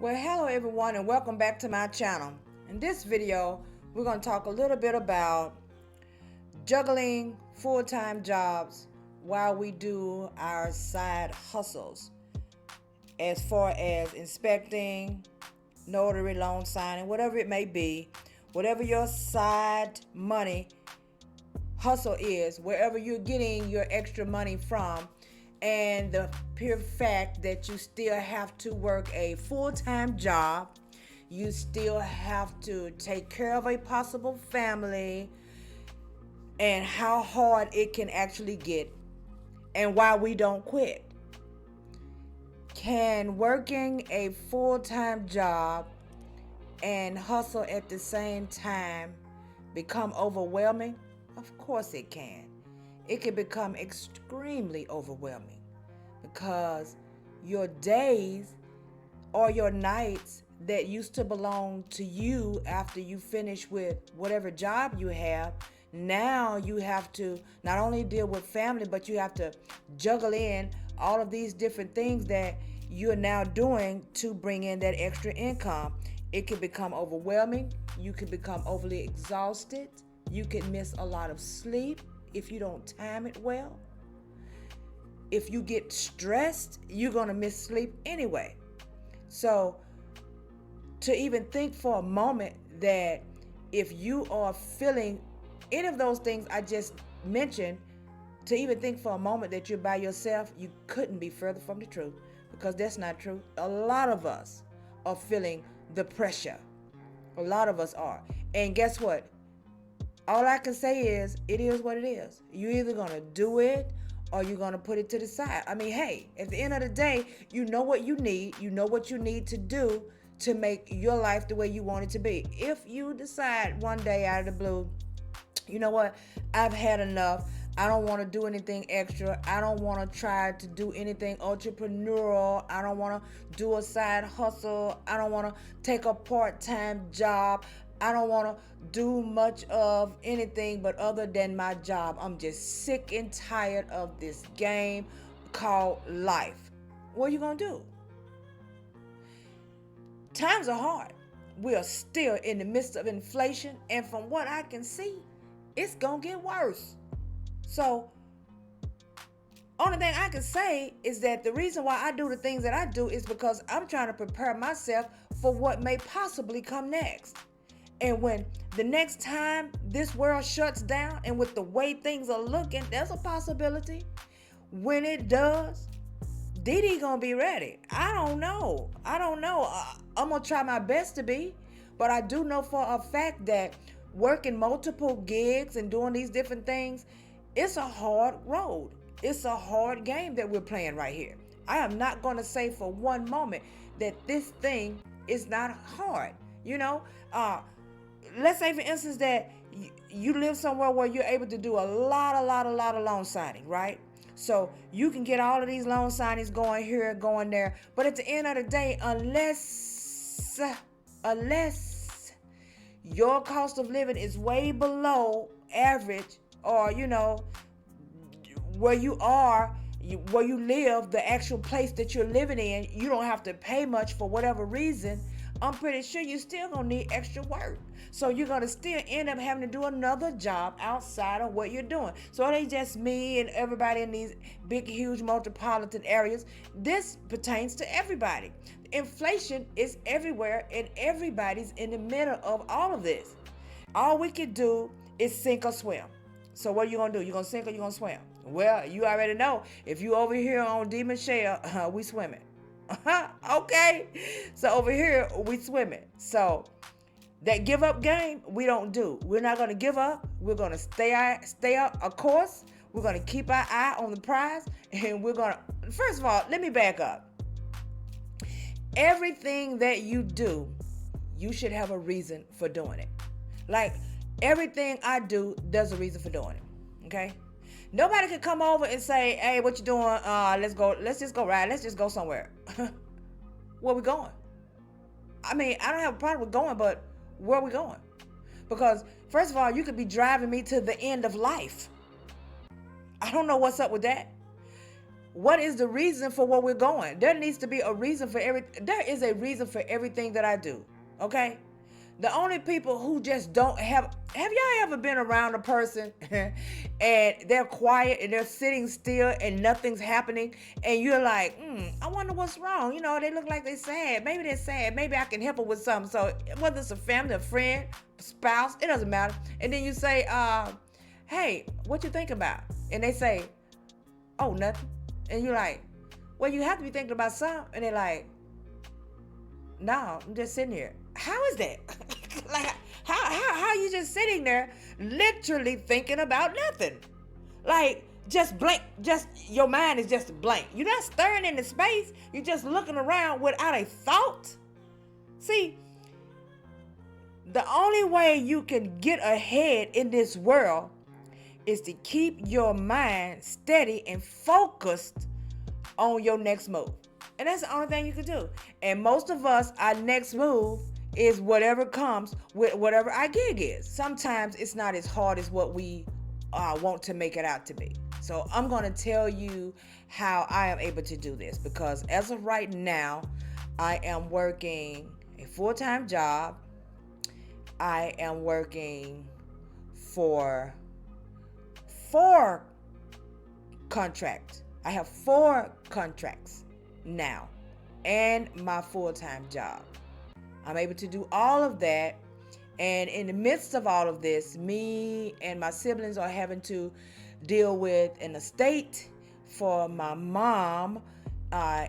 Well, hello everyone and welcome back to my channel. In this video, we're going to talk a little bit about juggling full-time jobs while we do our side hustles, as far as inspecting, notary, loan signing, whatever it may be, whatever your side money hustle is, wherever you're getting your extra money from, and the pure fact that you still have to work a full-time job, you still have to take care of a possible family, and how hard it can actually get, and why we don't quit. Can working a full-time job and hustle at the same time become overwhelming? Of course it can. It can become extremely overwhelming because your days or your nights that used to belong to you after you finish with whatever job you have, now you have to not only deal with family, but you have to juggle in all of these different things that you're now doing to bring in that extra income. It can become overwhelming. You can become overly exhausted. You can miss a lot of sleep if you don't time it well. If you get stressed, you're going to miss sleep anyway. So to even think for a moment that if you are feeling any of those things I just mentioned, to even think for a moment that you're by yourself, you couldn't be further from the truth, because that's not true. A lot of us are feeling the pressure. A lot of us are. And guess what? All I can say is, it is what it is. You're either going to do it or you're going to put it to the side. I mean, hey, at the end of the day, you know what you need. You know what you need to do to make your life the way you want it to be. If you decide one day out of the blue, you know what, I've had enough. I don't want to do anything extra. I don't want to try to do anything entrepreneurial. I don't want to do a side hustle. I don't want to take a part-time job. I don't want to do much of anything but other than my job. I'm just sick and tired of this game called life. What are you going to do? Times are hard. We are still in the midst of inflation, and from what I can see, it's going to get worse. So, only thing I can say is that the reason why I do the things that I do is because I'm trying to prepare myself for what may possibly come next. And when the next time this world shuts down, and with the way things are looking, there's a possibility. When it does, Didi gonna be ready. I don't know. I'm gonna try my best to be, but I do know for a fact that working multiple gigs and doing these different things, it's a hard road. It's a hard game that we're playing right here. I am not gonna say for one moment that this thing is not hard. Let's say, for instance, that you live somewhere where you're able to do a lot of loan signing, right? So you can get all of these loan signings going here, going there. But at the end of the day, unless your cost of living is way below average, or, where you are, where you live, the actual place that you're living in, you don't have to pay much for whatever reason, I'm pretty sure you're still going to need extra work. So you're going to still end up having to do another job outside of what you're doing. So it ain't just me and everybody in these big, huge metropolitan areas. This pertains to everybody. Inflation is everywhere, and everybody's in the middle of all of this. All we can do is sink or swim. So what are you going to do? You going to sink or you going to swim? Well, you already know. If you over here on D. Michelle, we swimming. Okay, so over here we swimming. So that give up game we don't do. We're not going to give up. We're going to stay out a course. We're going to keep our eye on the prize, and we're going to, first of all, let me back up. Everything that you do, you should have a reason for doing it. Like everything I do, there's a reason for doing it. Okay. Nobody could come over and say, hey, what you doing? Let's just go ride. Let's just go somewhere. Where we going? I mean, I don't have a problem with going, but where are we going? Because first of all, you could be driving me to the end of life. I don't know what's up with that. What is the reason for where we're going? There needs to be a reason for there is a reason for everything that I do. Okay? The only people who just don't have y'all ever been around a person and they're quiet and they're sitting still and nothing's happening and you're like, I wonder what's wrong. They look like they're sad. Maybe they're sad. Maybe I can help them with something. So whether it's a family, a friend, a spouse, it doesn't matter. And then you say, hey, what you think about? And they say, oh, nothing. And you're like, well, you have to be thinking about something. And they're like, no, I'm just sitting here. How is that? Like, how you just sitting there literally thinking about nothing? Like, just blank, just your mind is just blank. You're not staring into space. You're just looking around without a thought. See, the only way you can get ahead in this world is to keep your mind steady and focused on your next move. And that's the only thing you can do. And most of us, our next move is whatever comes with whatever our gig is. Sometimes it's not as hard as what we want to make it out to be. So I'm going to tell you how I am able to do this, because as of right now, I am working a full-time job. I am working for 4 contracts. I have 4 contracts now and my full-time job. I'm able to do all of that. And in the midst of all of this, me and my siblings are having to deal with an estate for my mom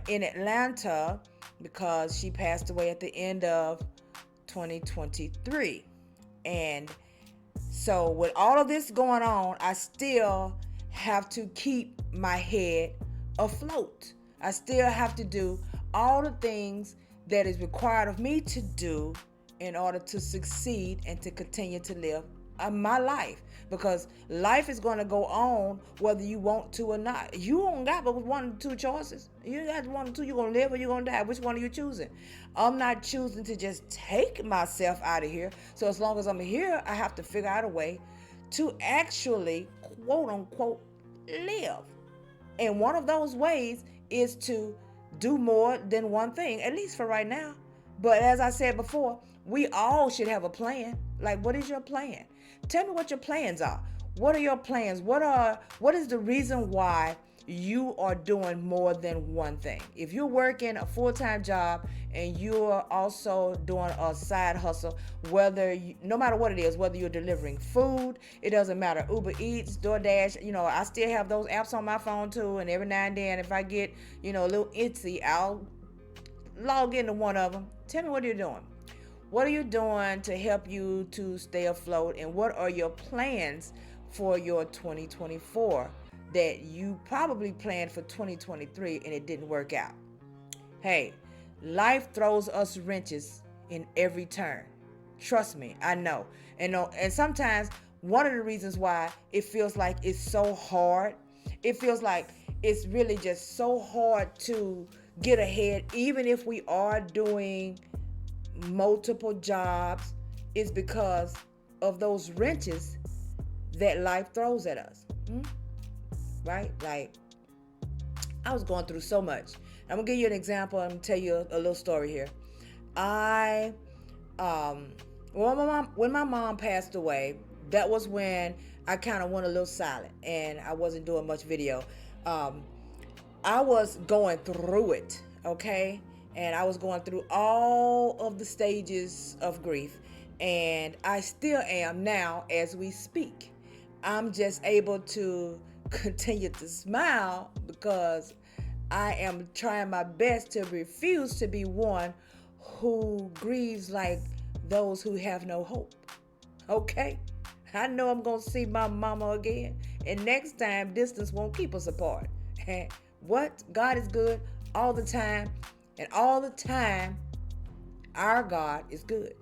in Atlanta, because she passed away at the end of 2023. And so with all of this going on, I still have to keep my head afloat. I still have to do all the things that is required of me to do in order to succeed and to continue to live my life. Because life is going to go on whether you want to or not. You don't got but 1 or 2 choices. You got 1 or 2. You're going to live or you're going to die. Which one are you choosing? I'm not choosing to just take myself out of here. So as long as I'm here, I have to figure out a way to actually, quote unquote, live. And one of those ways is to do more than one thing, at least for right now. But as I said before, we all should have a plan. Like, what is your plan? Tell me what your plans are. What are your plans? What is the reason why you are doing more than one thing? If you're working a full-time job and you're also doing a side hustle, no matter what it is, whether you're delivering food, it doesn't matter. Uber Eats, DoorDash, I still have those apps on my phone too. And every now and then, if I get, a little itsy, I'll log into one of them. Tell me what you're doing. What are you doing to help you to stay afloat? And what are your plans for your 2024 that you probably planned for 2023 and it didn't work out? Hey, life throws us wrenches in every turn. Trust me, I know. And sometimes one of the reasons why it feels like it's so hard, it feels like it's really just so hard to get ahead, even if we are doing multiple jobs, is because of those wrenches that life throws at us. Right? Like, I was going through so much. I'm gonna give you an example. I'm gonna tell you a little story here. When my mom passed away, that was when I kind of went a little silent and I wasn't doing much video. I was going through it, okay? And I was going through all of the stages of grief. And I still am now as we speak. I'm just able to continue to smile because I am trying my best to refuse to be one who grieves like those who have no hope. Okay? I know I'm going to see my mama again. And next time, distance won't keep us apart. What? God is good all the time. And all the time, our God is good.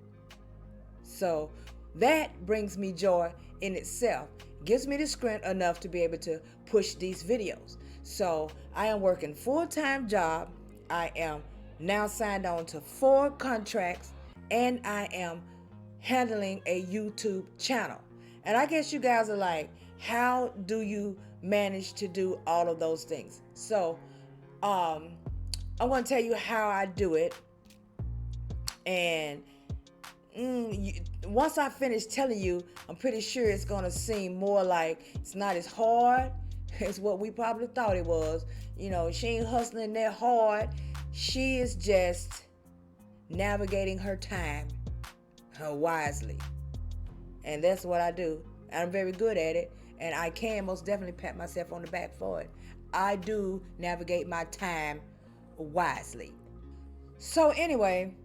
So that brings me joy in itself. Gives me the strength enough to be able to push these videos. So I am working full-time job. I am now signed on to 4 contracts. And I am handling a YouTube channel. And I guess you guys are like, how do you manage to do all of those things. So I'm going to tell you how I do it. And once I finish telling you, I'm pretty sure it's going to seem more like it's not as hard as what we probably thought it was. She ain't hustling that hard. She is just navigating her time wisely. And that's what I do. I'm very good at it. And I can most definitely pat myself on the back for it. I do navigate my time wisely. So anyway,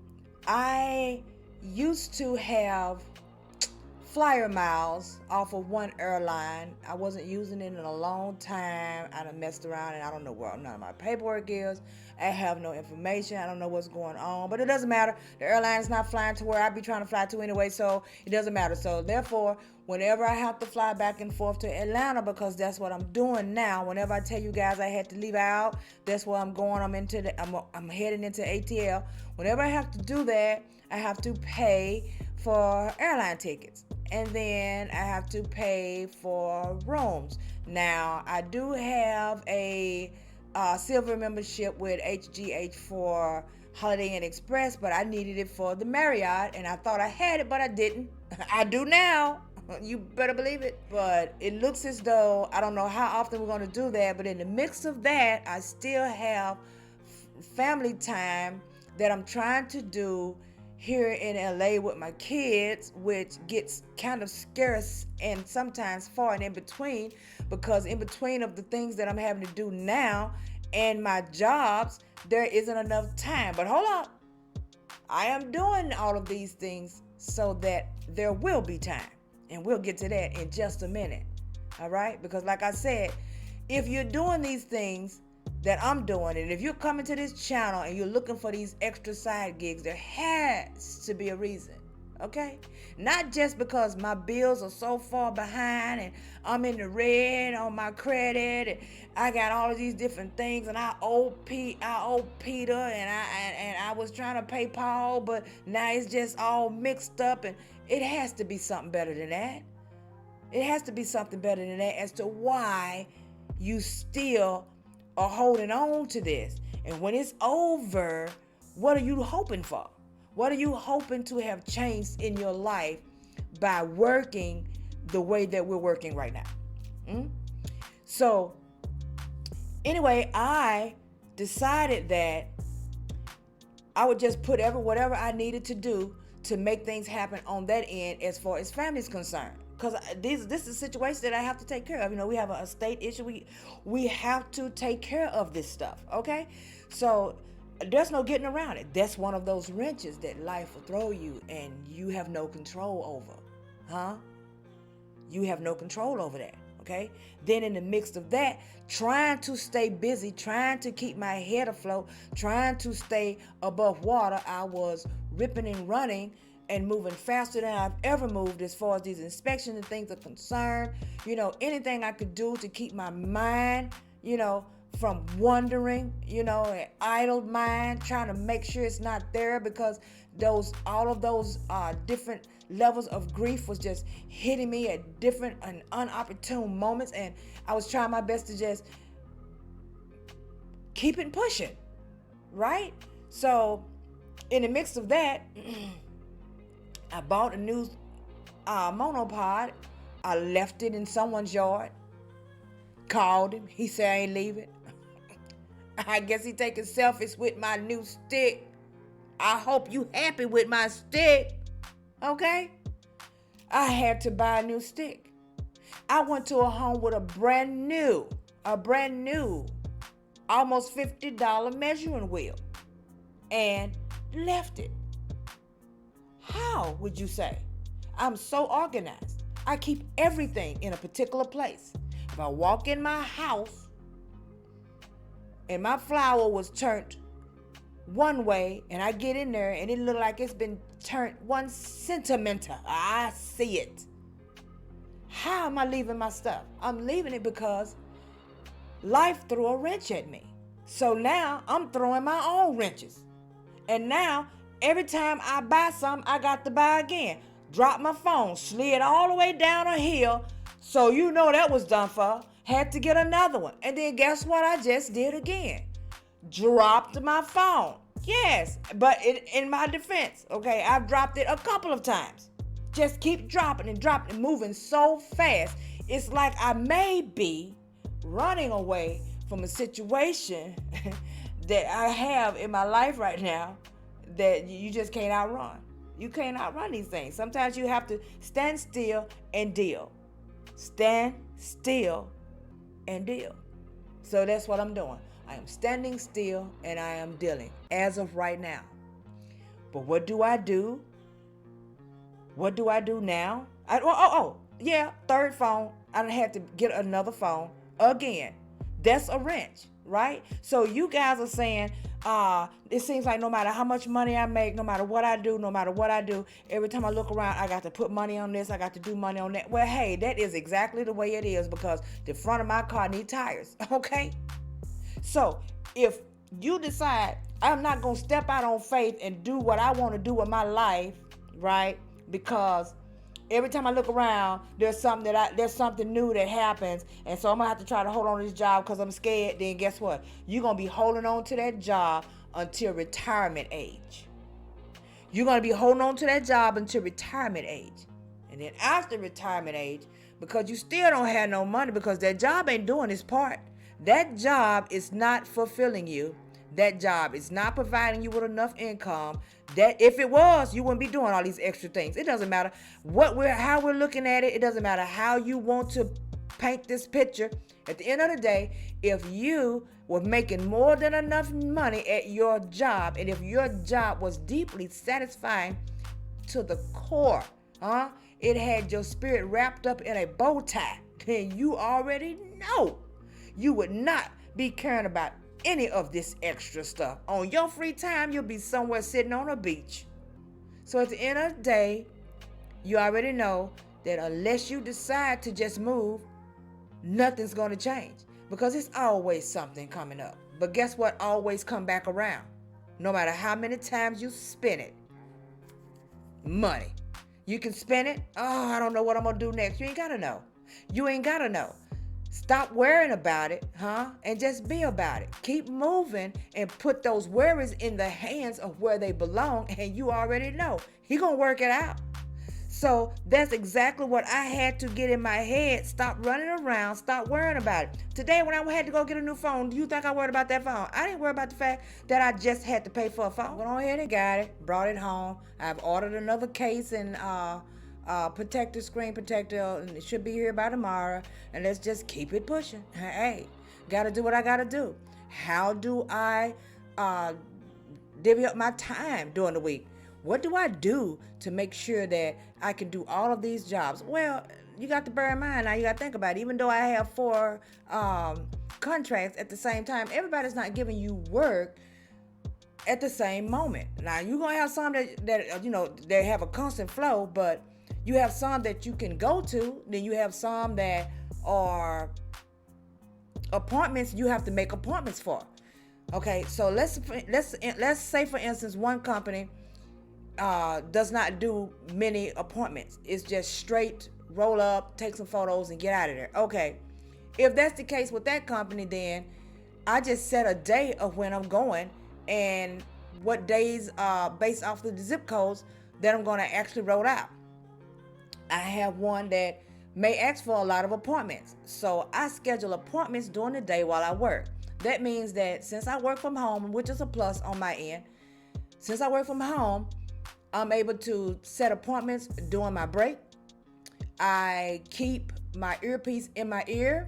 I used to have flyer miles off of one airline. I wasn't using it in a long time. I done messed around and I don't know where none of my paperwork is. I have no information. I don't know what's going on, but it doesn't matter. The airline is not flying to where I be trying to fly to anyway, so it doesn't matter. So therefore, whenever I have to fly back and forth to Atlanta, because that's what I'm doing now. Whenever I tell you guys I had to leave out, that's where I'm going. I'm heading into ATL. Whenever I have to do that, I have to pay for airline tickets. And then I have to pay for rooms. Now, I do have a silver membership with HGH for Holiday Inn Express, but I needed it for the Marriott, and I thought I had it, but I didn't. I do now. You better believe it. But it looks as though, I don't know how often we're going to do that, but in the mix of that, I still have family time that I'm trying to do here in LA with my kids, which gets kind of scarce and sometimes far and in between, because in between of the things that I'm having to do now and my jobs, there isn't enough time. But hold on, I am doing all of these things so that there will be time, and we'll get to that in just a minute. All right, because like I said, if you're doing these things that I'm doing, and if you're coming to this channel and you're looking for these extra side gigs, there has to be a reason, okay? Not just because my bills are so far behind and I'm in the red on my credit and I got all of these different things and I owe Peter and I was trying to pay Paul, but now it's just all mixed up. And it has to be something better than that. It has to be something better than that as to why you still are holding on to this. And when it's over, what are you hoping for? What are you hoping to have changed in your life by working the way that we're working right now? So anyway, I decided that I would just put whatever I needed to do to make things happen on that end as far as family is concerned. Because this is a situation that I have to take care of. We have a state issue. We have to take care of this stuff, okay? So there's no getting around it. That's one of those wrenches that life will throw you and you have no control over, You have no control over that, okay? Then in the midst of that, trying to stay busy, trying to keep my head afloat, trying to stay above water, I was ripping and running and moving faster than I've ever moved as far as these inspections and things are concerned. Anything I could do to keep my mind, from wandering, an idle mind, trying to make sure it's not there, because all of those different levels of grief was just hitting me at different and unopportune moments, and I was trying my best to just keep it pushing, right? So in the midst of that, I bought a new monopod. I left it in someone's yard. Called him. He said I ain't leaving. I guess he taking selfies with my new stick. I hope you happy with my stick. Okay? I had to buy a new stick. I went to a home with a brand new, almost $50 measuring wheel, and left it. How would you say? I'm so organized. I keep everything in a particular place. If I walk in my house and my flower was turned one way and I get in there and it look like it's been turned 1 centimeter, I see it. How am I leaving my stuff? I'm leaving it because life threw a wrench at me. So now I'm throwing my own wrenches. And now every time I buy something, I got to buy again. Drop my phone, slid all the way down a hill, so that was done for. Had to get another one. And then guess what I just did again? Dropped my phone. Yes, but in my defense, okay, I've dropped it a couple of times. Just keep dropping and moving so fast. It's like I may be running away from a situation that I have in my life right now that you just can't outrun. You can't outrun these things. Sometimes you have to stand still and deal. Stand still and deal. So that's what I'm doing. I am standing still and I am dealing as of right now. But what do I do? What do I do now? Yeah, third phone. I had to get another phone again. That's a wrench, right? So you guys are saying, it seems like no matter how much money I make, no matter what I do, every time I look around, I got to put money on this, I got to do money on that. Well, hey, that is exactly the way it is because the front of my car needs tires, okay? So if you decide I'm not going to step out on faith and do what I want to do with my life, right? Because every time I look around, there's something new that happens, and so I'm gonna have to try to hold on to this job because I'm scared. Then guess what? You're gonna be holding on to that job until retirement age. You're gonna be holding on to that job until retirement age, and then after retirement age, because you still don't have no money because that job ain't doing its part. That job is not fulfilling you. That job is not providing you with enough income. That if it was, you wouldn't be doing all these extra things. It doesn't matter how we're looking at it. It doesn't matter how you want to paint this picture. At the end of the day, if you were making more than enough money at your job, and if your job was deeply satisfying to the core, it had your spirit wrapped up in a bow tie, then you already know you would not be caring about any of this extra stuff. On your free time, you'll be somewhere sitting on a beach. So at the end of the day, you already know that unless you decide to just move, nothing's going to change because it's always something coming up. But guess what? Always come back around. No matter how many times you spend it. Money. You can spend it. Oh, I don't know what I'm going to do next. You ain't got to know. You ain't got to know. Stop worrying about it, and just be about it. Keep moving and put those worries in the hands of where they belong, and you already know He gonna work it out. So that's exactly what I had to get in my head. Stop running around. Stop worrying about it. Today when I had to go get a new phone, do you think I worried about that phone? I didn't worry about the fact that I just had to pay for a phone. Went on ahead and got it, brought it home. I've ordered another case and protector, screen protector, and it should be here by tomorrow. And let's just keep it pushing. Hey, gotta do what I gotta do. How do I divvy up my time during the week? What do I do to make sure that I can do all of these jobs? Well, you got to bear in mind now, you got to think about it. Even though I have 4 contracts at the same time, everybody's not giving you work at the same moment. Now, you're going to have some that they have a constant flow, but you have some that you can go to. Then you have some that are appointments you have to make appointments for. Okay, so let's say, for instance, one company does not do many appointments. It's just straight roll up, take some photos, and get out of there. Okay, if that's the case with that company, then I just set a day of when I'm going and what days based off of the zip codes that I'm going to actually roll out. I have one that may ask for a lot of appointments, so I schedule appointments during the day while I work. That means that since I work from home, which is a plus on my end, since I work from home, I'm able to set appointments during my break. I keep my earpiece in my ear.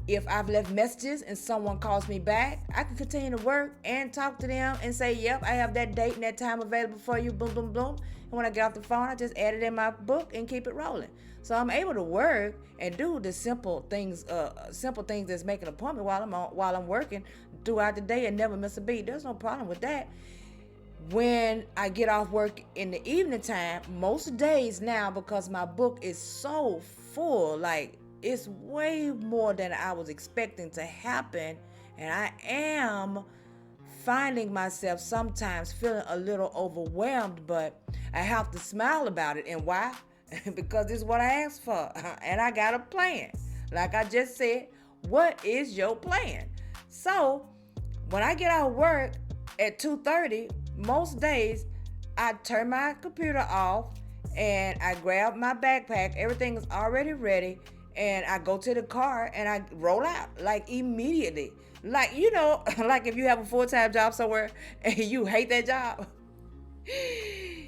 If I've left messages and someone calls me back, I can continue to work and talk to them and say, yep, I have that date and that time available for you, boom, boom, boom. And when I get off the phone, I just add it in my book and keep it rolling. So I'm able to work and do the simple things that's making an appointment while I'm working throughout the day and never miss a beat. There's no problem with that. When I get off work in the evening time, most days now, because my book is so full, like it's way more than I was expecting to happen, and I am finding myself sometimes feeling a little overwhelmed, but I have to smile about it. And why? Because this is what I asked for, and I got a plan. Like I just said, What is your plan? So when I get out of work at 2:30, most days I turn my computer off and I grab my backpack. Everything is already ready. And I go to the car and I roll out like immediately. Like, like if you have a full-time job somewhere and you hate that job,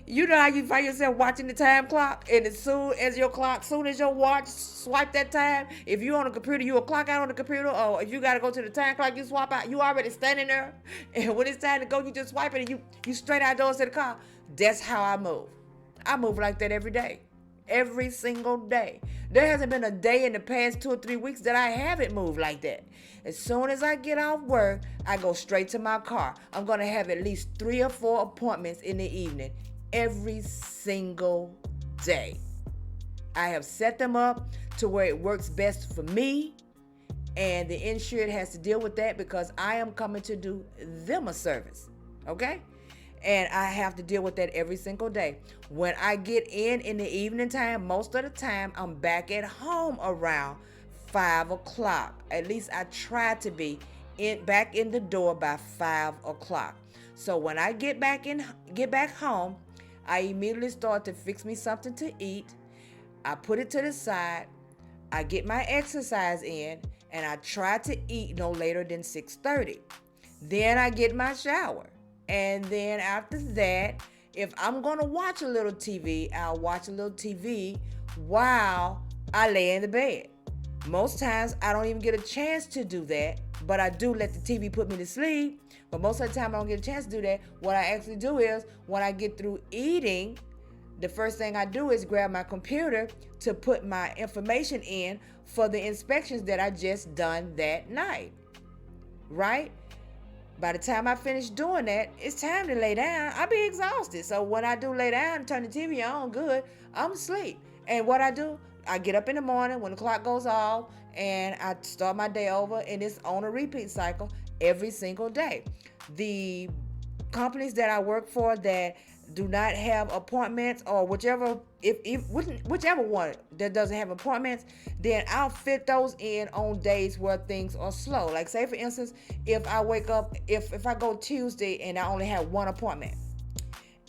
you know how you find yourself watching the time clock, and as soon as your watch swipe that time, if you on the computer, you will clock out on the computer, or if you got to go to the time clock, you swap out, you already standing there, and when it's time to go, you just swipe it, and you straight outdoors to the car. That's how I move. I move like that every day. Every single day. There hasn't been a day in the past 2 or 3 weeks that I haven't moved like that. As soon as I get off work, I go straight to my car. I'm going to have at least 3 or 4 appointments in the evening every single day. I have set them up to where it works best for me, and the insured has to deal with that because I am coming to do them a service. Okay? And I have to deal with that every single day. When I get in the evening time, most of the time, I'm back at home around 5 o'clock. At least I try to be back in the door by 5 o'clock. So when I get back home, I immediately start to fix me something to eat. I put it to the side. I get my exercise in, and I try to eat no later than 6:30. Then I get my shower. And then after that, if I'm going to watch a little TV, I'll watch a little TV while I lay in the bed. Most times, I don't even get a chance to do that, but I do let the TV put me to sleep. But most of the time, I don't get a chance to do that. What I actually do is, when I get through eating, the first thing I do is grab my computer to put my information in for the inspections that I just done that night. Right? By the time I finish doing that, it's time to lay down. I be exhausted. So when I do lay down and turn the TV on good, I'm asleep. And what I do, I get up in the morning when the clock goes off and I start my day over, and it's on a repeat cycle every single day. The companies that I work for that do not have appointments, or whichever one that doesn't have appointments, then I'll fit those in on days where things are slow. Like, say for instance, if I wake up, if I go Tuesday and I only have one appointment,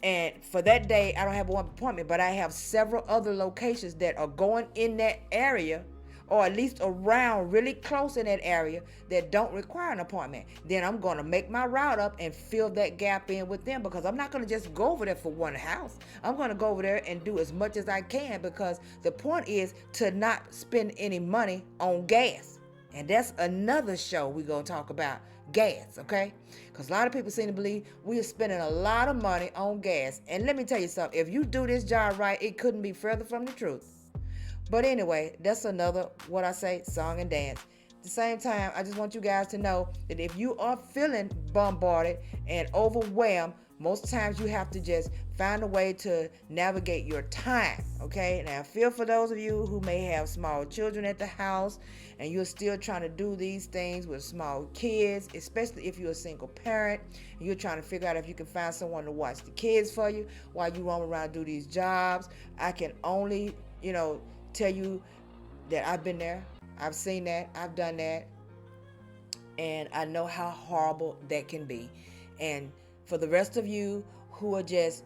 and for that day I don't have one appointment, but I have several other locations that are going in that area, or at least around really close in that area, that don't require an appointment, then I'm going to make my route up and fill that gap in with them, because I'm not going to just go over there for one house. I'm going to go over there and do as much as I can, because the point is to not spend any money on gas. And that's another show we're going to talk about, gas, okay? Because a lot of people seem to believe we are spending a lot of money on gas. And let me tell you something, if you do this job right, it couldn't be further from the truth. But anyway, that's another, what I say, song and dance. At the same time, I just want you guys to know that if you are feeling bombarded and overwhelmed, most times you have to just find a way to navigate your time, okay? Now, I feel for those of you who may have small children at the house and you're still trying to do these things with small kids, especially if you're a single parent and you're trying to figure out if you can find someone to watch the kids for you while you roam around and do these jobs. I can only, tell you that I've been there. I've seen that. I've done that. And I know how horrible that can be. And for the rest of you who are just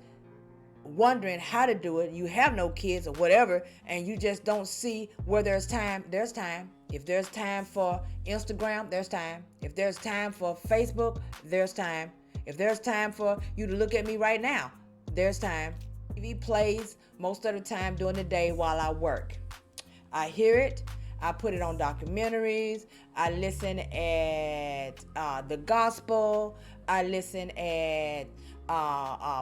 wondering how to do it, you have no kids or whatever, and you just don't see where there's time, there's time. If there's time for Instagram, there's time. If there's time for Facebook, there's time. If there's time for you to look at me right now, there's time. TV plays most of the time during the day while I work. I hear it. I put it on documentaries. I listen at the gospel. I listen at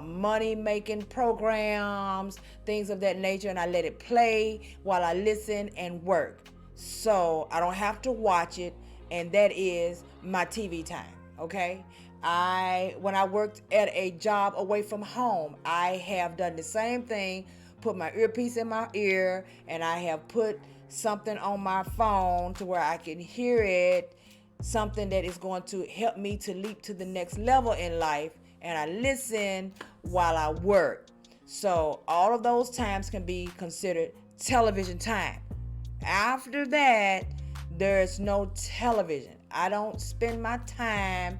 money-making programs, things of that nature, and I let it play while I listen and work. So I don't have to watch it, and that is my TV time, okay? When I worked at a job away from home, I have done the same thing, put my earpiece in my ear, and I have put something on my phone to where I can hear it, something that is going to help me to leap to the next level in life, and I listen while I work. So all of those times can be considered television time. After that, There's no television. I don't spend my time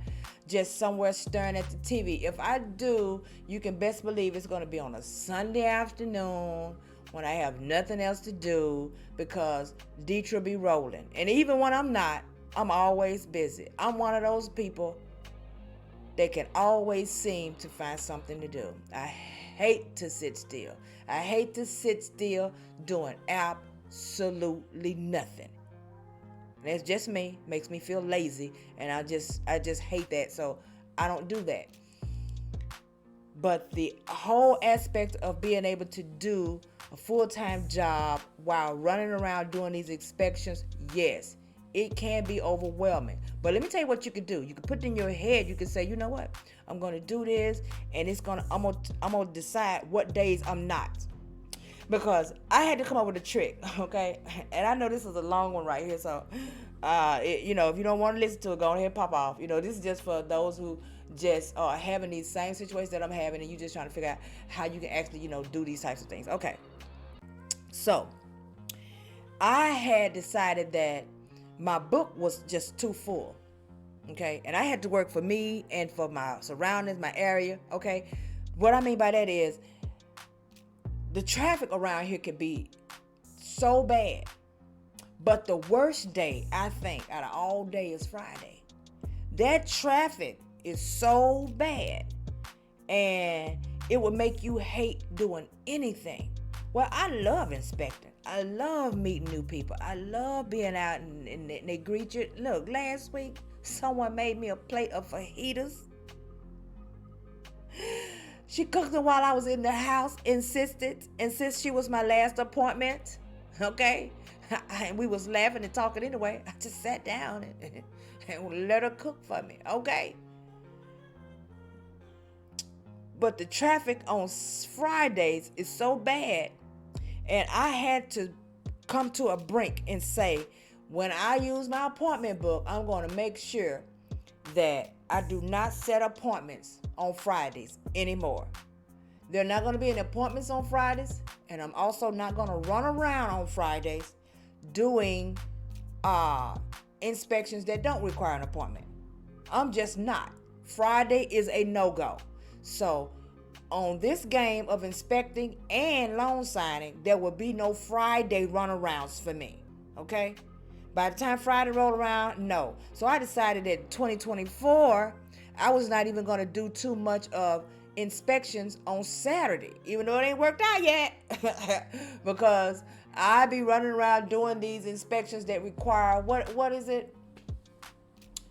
just somewhere staring at the TV. If I do, you can best believe it's going to be on a Sunday afternoon when I have nothing else to do, because Deetra be rolling. And even when I'm not, I'm always busy. I'm one of those people that can always seem to find something to do. I hate to sit still. I hate to sit still doing absolutely nothing. And that's just me. Makes me feel lazy, and I just hate that. So I don't do that. But the whole aspect of being able to do a full-time job while running around doing these inspections, yes, it can be overwhelming. But let me tell you what you can do. You can put it in your head. You can say, you know what? I'm going to do this, and I'm going to decide what days I'm not. Because I had to come up with a trick, okay? And I know this is a long one right here, so if you don't want to listen to it, go ahead and pop off. This is just for those who just are having these same situations that I'm having, and you just trying to figure out how you can actually, do these types of things. Okay. So I had decided that my book was just too full, okay? And I had to work for me and for my surroundings, my area, okay? What I mean by that is the traffic around here can be so bad. But the worst day, I think, out of all day is Friday. That traffic is so bad, and it would make you hate doing anything. Well, I love inspecting. I love meeting new people. I love being out and they greet you. Look, last week, someone made me a plate of fajitas. She cooked them while I was in the house, insisted she was my last appointment, okay? And we was laughing and talking anyway. I just sat down and let her cook for me, okay? But the traffic on Fridays is so bad, and I had to come to a brink and say, when I use my appointment book, I'm going to make sure that I do not set appointments on Fridays anymore. There are not going to be any appointments on Fridays, and I'm also not going to run around on Fridays doing inspections that don't require an appointment. I'm just not. Friday is a no-go. So on this game of inspecting and loan signing, there will be no Friday runarounds for me, okay? By the time Friday rolled around, no. So I decided that 2024, I was not even going to do too much of inspections on Saturday, even though it ain't worked out yet. Because I be running around doing these inspections that require, what is it?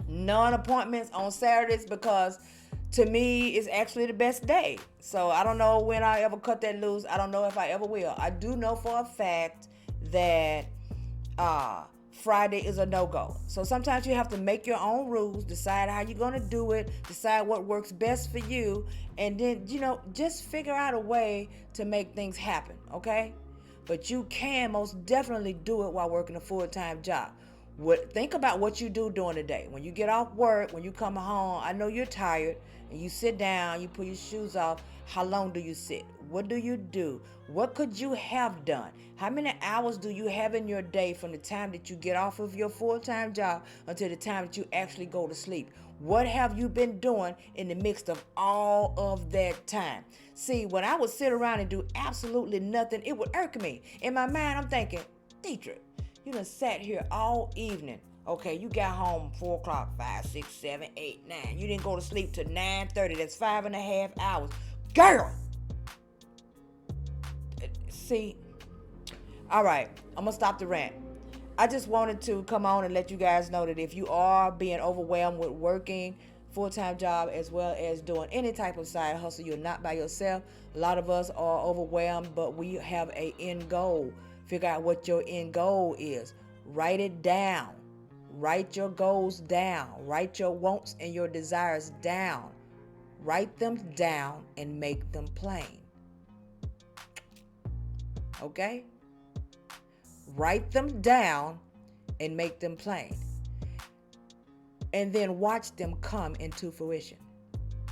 Non-appointments on Saturdays, because to me, it's actually the best day. So I don't know when I ever cut that loose. I don't know if I ever will. I do know for a fact that Friday is a no-go. So sometimes you have to make your own rules, decide how you're going to do it, decide what works best for you, and then, just figure out a way to make things happen, okay? But you can most definitely do it while working a full-time job. Think about what you do during the day. When you get off work, when you come home, I know you're tired, and you sit down, you put your shoes off. How long do you sit? What do you do? What could you have done? How many hours do you have in your day from the time that you get off of your full-time job until the time that you actually go to sleep? What have you been doing in the midst of all of that time? See, when I would sit around and do absolutely nothing, it would irk me. In my mind, I'm thinking, Deetra, you done sat here all evening. Okay, you got home 4 o'clock, 5, 6, 7, 8, 9. You didn't go to sleep till 9:30. That's 5.5 hours. Girl! See, all right, I'm going to stop the rant. I just wanted to come on and let you guys know that if you are being overwhelmed with working full-time job as well as doing any type of side hustle, you're not by yourself. A lot of us are overwhelmed, but we have an end goal. Figure out what your end goal is. Write it down. Write your goals down. Write your wants and your desires down. Write them down and make them plain. Okay? Write them down and make them plain. And then watch them come into fruition.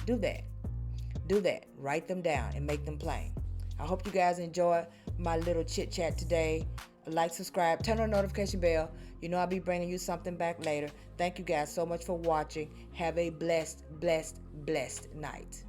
Do that. Write them down and make them plain. I hope you guys enjoy my little chit chat today. Like, subscribe, turn on the notification bell. You know I'll be bringing you something back later. Thank you guys so much for watching. Have a blessed, blessed, blessed night.